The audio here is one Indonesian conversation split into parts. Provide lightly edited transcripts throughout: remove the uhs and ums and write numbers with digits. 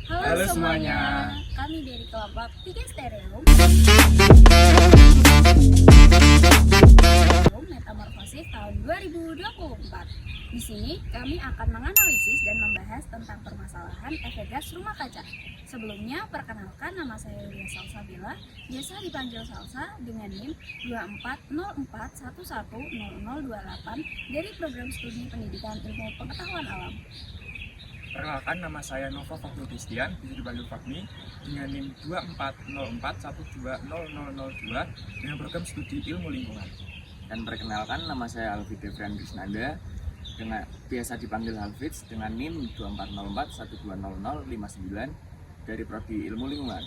Halo semuanya, kami dari kelompok 3 Stereo Metamorfosis tahun 2024. Di sini kami akan menganalisis dan membahas tentang permasalahan efek gas rumah kaca. Sebelumnya, perkenalkan, nama saya Yulia Salsabila, biasa dipanggil Salsa dengan NIM 2404110028 dari Program Studi Pendidikan Ilmu Pengetahuan Alam. Perkenalkan, nama saya Nova Fakhrul Christian, bisa dipanggil Fakmi, dengan NIM 2404120002 dengan Program Studi Ilmu Lingkungan. Dan perkenalkan, nama saya Alfi Devrian Krisnanda, dengan biasa dipanggil Halfitz, dengan NIM 2404120059 dari Prodi Ilmu Lingkungan.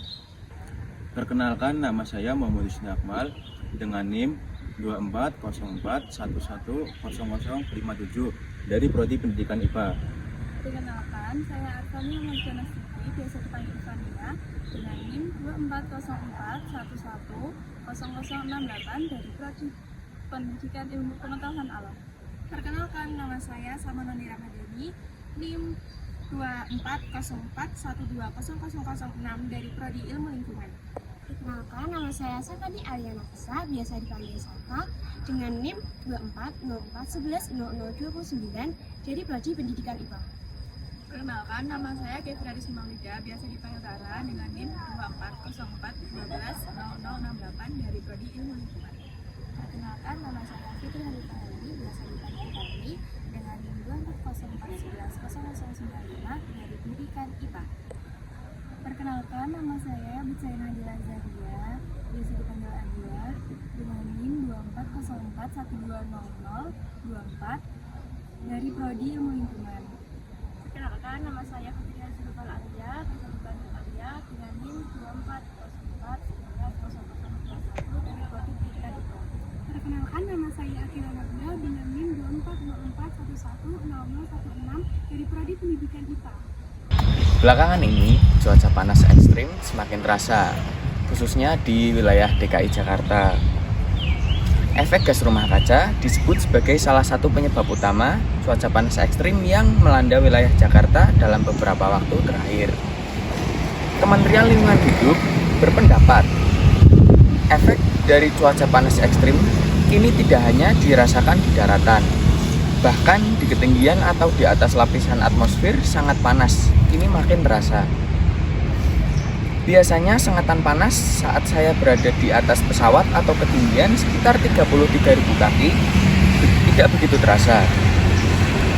Perkenalkan, nama saya Muhammad Husni Akmal dengan NIM 2404110057 dari Prodi Pendidikan IPA. Perkenalkan, saya Arfani Mujana Siti, biasa dipanggil Ivania, dengan NIM 2404110068 dari Prodi Pendidikan Ilmu Pengetahuan Alam. Perkenalkan, nama saya Samanoni Ramadhani, NIM 2404120006 dari Prodi Ilmu Lingkungan. Perkenalkan, nama saya Sakadi Ariana Kesa, biasa dipanggil Saka, dengan NIM 2404110029 dari Prodi Pendidikan IPA. Perkenalkan, nama saya Kevin Arisma Wida, biasa dipanggil Tara, dengan NIM 2404120068 dari Prodi Ilmu Lingkungan. Perkenalkan, nama saya Fitri Haritahani, biasa dipanggil Tari, dengan NIM 2404110095 dari Pendidikan IPA. Perkenalkan, nama saya Bitsaina Nadila Zaria, biasa dipanggil Adia, dengan NIM 2404120024 dari Prodi Ilmu Lingkungan. Perkenalkan, nama saya Putri Azrufal Arya, biasa dipanggil Arya, dengan NIM 2404110021 dari Prodi Pendidikan IPA. Perkenalkan, nama saya Akila Nabila, dengan NIM 2404110016 dari Prodi Pendidikan IPA. Belakangan ini, cuaca panas ekstrim semakin terasa, khususnya di wilayah DKI Jakarta. Efek gas rumah kaca disebut sebagai salah satu penyebab utama cuaca panas ekstrim yang melanda wilayah Jakarta dalam beberapa waktu terakhir. Kementerian Lingkungan Hidup berpendapat, efek dari cuaca panas ekstrim kini tidak hanya dirasakan di daratan, bahkan di ketinggian atau di atas lapisan atmosfer sangat panas, kini makin terasa. Biasanya sengatan panas saat saya berada di atas pesawat atau ketinggian sekitar 33.000 kaki tidak begitu terasa.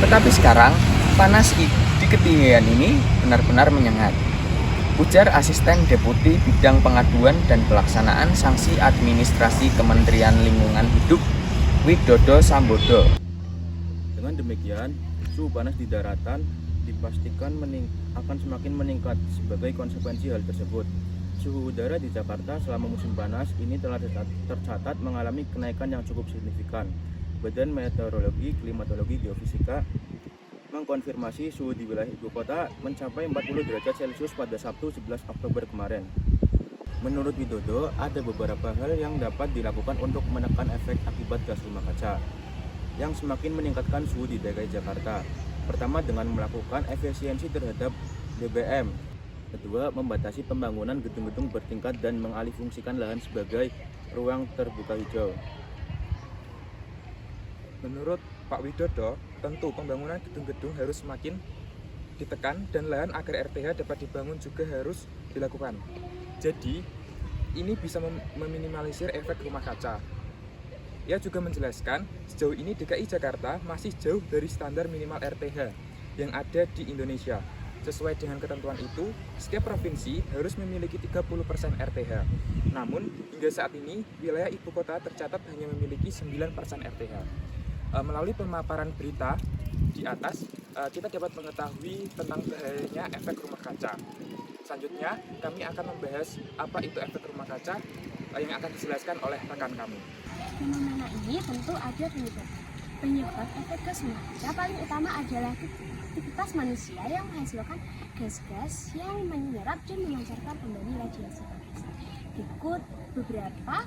Tetapi sekarang, panas di ketinggian ini benar-benar menyengat. Ujar Asisten Deputi Bidang Pengaduan dan Pelaksanaan Sanksi Administrasi Kementerian Lingkungan Hidup, Widodo Sambodo. Dengan demikian, suhu panas di daratan dipastikan akan semakin meningkat. Sebagai konsekuensi hal tersebut, suhu udara di Jakarta selama musim panas ini telah tercatat mengalami kenaikan yang cukup signifikan. Badan Meteorologi, Klimatologi, Geofisika mengkonfirmasi suhu di wilayah ibu kota mencapai 40 derajat Celcius pada Sabtu 11 Oktober kemarin. Menurut Widodo, ada beberapa hal yang dapat dilakukan untuk menekan efek akibat gas rumah kaca yang semakin meningkatkan suhu di DKI Jakarta. Pertama, dengan melakukan efisiensi terhadap BBM. Kedua, membatasi pembangunan gedung-gedung bertingkat dan mengalihfungsikan lahan sebagai ruang terbuka hijau. Menurut Pak Widodo, tentu pembangunan gedung-gedung harus semakin ditekan dan lahan agar RTH dapat dibangun juga harus dilakukan. Jadi, ini bisa meminimalisir efek rumah kaca. Ia juga menjelaskan, sejauh ini DKI Jakarta masih jauh dari standar minimal RTH yang ada di Indonesia. Sesuai dengan ketentuan itu, setiap provinsi harus memiliki 30% RTH. Namun, hingga saat ini, wilayah ibu kota tercatat hanya memiliki 9% RTH. Melalui pemaparan berita di atas, kita dapat mengetahui tentang bahayanya efek rumah kaca. Selanjutnya, kami akan membahas apa itu efek rumah kaca yang akan dijelaskan oleh rekan kami. Fenomena ini tentu ada penyebab. Penyebab efek gas rumah kaca paling utama adalah aktivitas manusia yang menghasilkan gas-gas yang menyerap dan memancarkan kembali radiasi panas. Berikut beberapa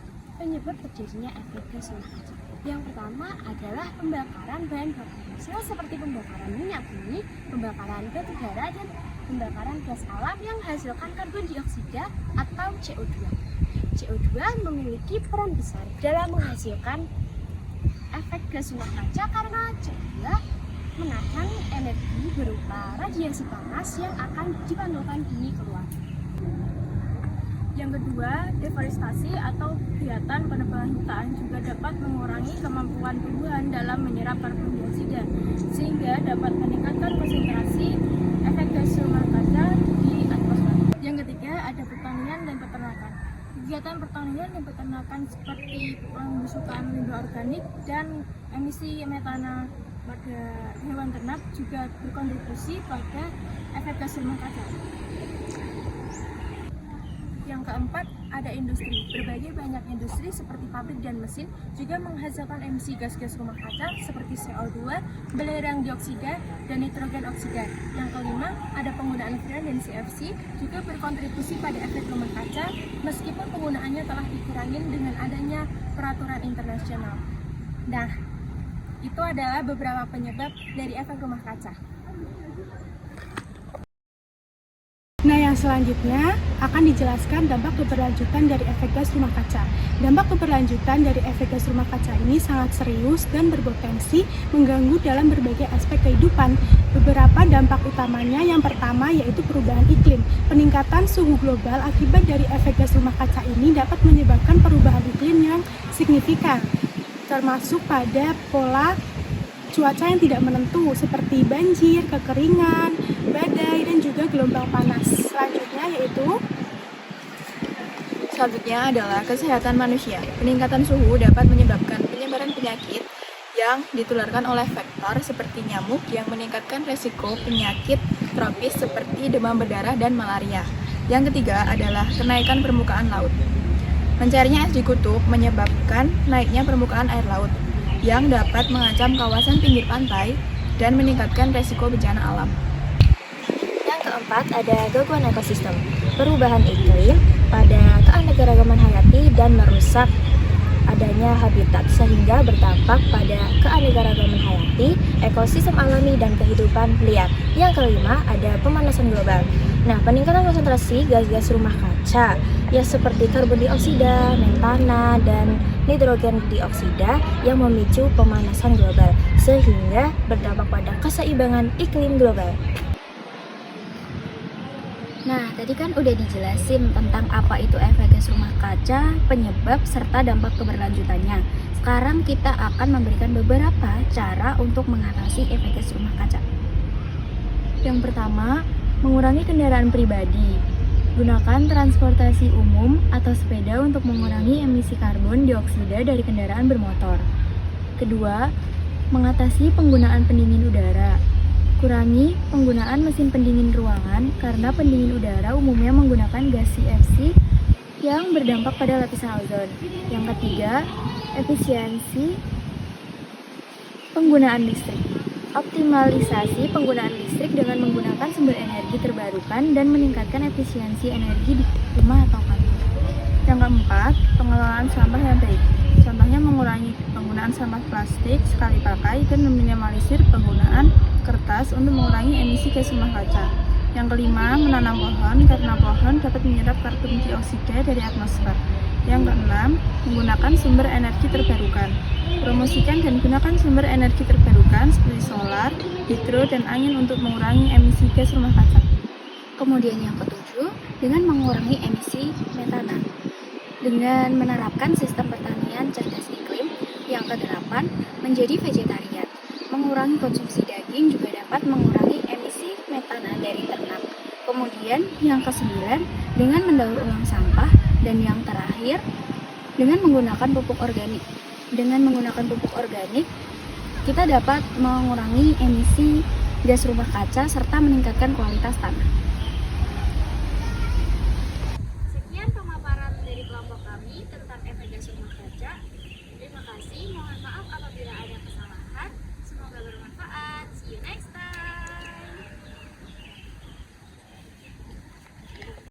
penyebab terjadinya efek gas rumah kaca. Yang pertama adalah pembakaran bahan bakar fosil seperti pembakaran minyak bumi, pembakaran batu bara, dan pembakaran gas alam yang menghasilkan karbon dioksida atau CO2. CO2 memiliki peran besar dalam menghasilkan efek gas rumah kaca karena CO2 menahan energi berupa radiasi panas yang akan dipantulkan bumi keluar. Yang kedua, deforestasi atau kegiatan penebangan hutan juga dapat mengurangi kemampuan tumbuhan dalam menyerap karbon dioksida, sehingga dapat meningkatkan konsentrasi efek gas rumah kaca di atmosfer. Yang ketiga, ada pertanian dan peternakan. Kegiatan pertanian dan peternakan seperti pembusukan limbah organik dan emisi metana pada hewan ternak juga berkontribusi pada efek gas rumah kaca. Yang keempat, ada industri. Berbagai banyak industri seperti pabrik dan mesin juga menghasilkan emisi gas-gas rumah kaca seperti CO2, belerang dioksida, dan nitrogen oksida. Yang kelima, ada penggunaan freon dan CFC juga berkontribusi pada efek rumah kaca meskipun penggunaannya telah dikurangi dengan adanya peraturan internasional. Nah, itu adalah beberapa penyebab dari efek rumah kaca. Nah, yang selanjutnya akan dijelaskan dampak keberlanjutan dari efek gas rumah kaca. Dampak keberlanjutan dari efek gas rumah kaca ini sangat serius dan berpotensi mengganggu dalam berbagai aspek kehidupan. Beberapa dampak utamanya yang pertama yaitu perubahan iklim. Peningkatan suhu global akibat dari efek gas rumah kaca ini dapat menyebabkan perubahan iklim yang signifikan, termasuk pada pola cuaca yang tidak menentu seperti banjir, kekeringan, badai, dan juga gelombang panas. Selanjutnya adalah kesehatan manusia. Peningkatan suhu dapat menyebabkan penyebaran penyakit yang ditularkan oleh vektor seperti nyamuk yang meningkatkan resiko penyakit tropis seperti demam berdarah dan malaria. Yang ketiga adalah kenaikan permukaan laut. Mencairnya es di kutub menyebabkan naiknya permukaan air laut yang dapat mengancam kawasan pinggir pantai dan meningkatkan resiko bencana alam. Yang keempat ada gangguan ekosistem, perubahan iklim pada keanekaragaman hayati dan merusak adanya habitat sehingga berdampak pada keanekaragaman hayati, ekosistem alami dan kehidupan liar. Yang kelima ada pemanasan global. Nah, peningkatan konsentrasi gas-gas rumah kaca ya seperti karbon dioksida, metana, dan nitrogen dioksida yang memicu pemanasan global sehingga berdampak pada keseimbangan iklim global. Nah, tadi kan udah dijelasin tentang apa itu efek gas rumah kaca, penyebab, serta dampak keberlanjutannya. Sekarang kita akan memberikan beberapa cara untuk mengatasi efek gas rumah kaca. Yang pertama, mengurangi kendaraan pribadi. Gunakan transportasi umum atau sepeda untuk mengurangi emisi karbon dioksida dari kendaraan bermotor. Kedua, mengatasi penggunaan pendingin udara. Kurangi penggunaan mesin pendingin ruangan karena pendingin udara umumnya menggunakan gas CFC yang berdampak pada lapisan ozon. Yang ketiga, efisiensi penggunaan listrik. Optimalisasi penggunaan listrik dengan menggunakan sumber energi terbarukan dan meningkatkan efisiensi energi di rumah atau kantor. Yang keempat, pengelolaan sampah yang baik. Contohnya mengurangi penggunaan sampah plastik sekali pakai dan meminimalisir penggunaan kertas untuk mengurangi emisi gas rumah kaca. Yang kelima, menanam pohon karena pohon dapat menyerap karbon dioksida dari atmosfer. Yang keenam, menggunakan sumber energi terbarukan. Promosikan dan gunakan sumber energi terbarukan seperti solar, hidro, dan angin untuk mengurangi emisi gas rumah kaca. Kemudian yang ketujuh, dengan mengurangi emisi metana. Dengan menerapkan sistem pertanian cerdas iklim. Yang kedelapan, menjadi vegetarian. Mengurangi konsumsi daging juga dapat mengurangi emisi metana dari ternak. Kemudian yang kesembilan, dengan mendaur ulang sampah. Dan yang terakhir, dengan menggunakan pupuk organik. Dengan menggunakan pupuk organik, kita dapat mengurangi emisi gas rumah kaca serta meningkatkan kualitas tanah. Sekian pemaparan dari kelompok kami tentang efek gas rumah kaca. Terima kasih, mohon maaf apabila ada kesalahan. Semoga bermanfaat. See you next time.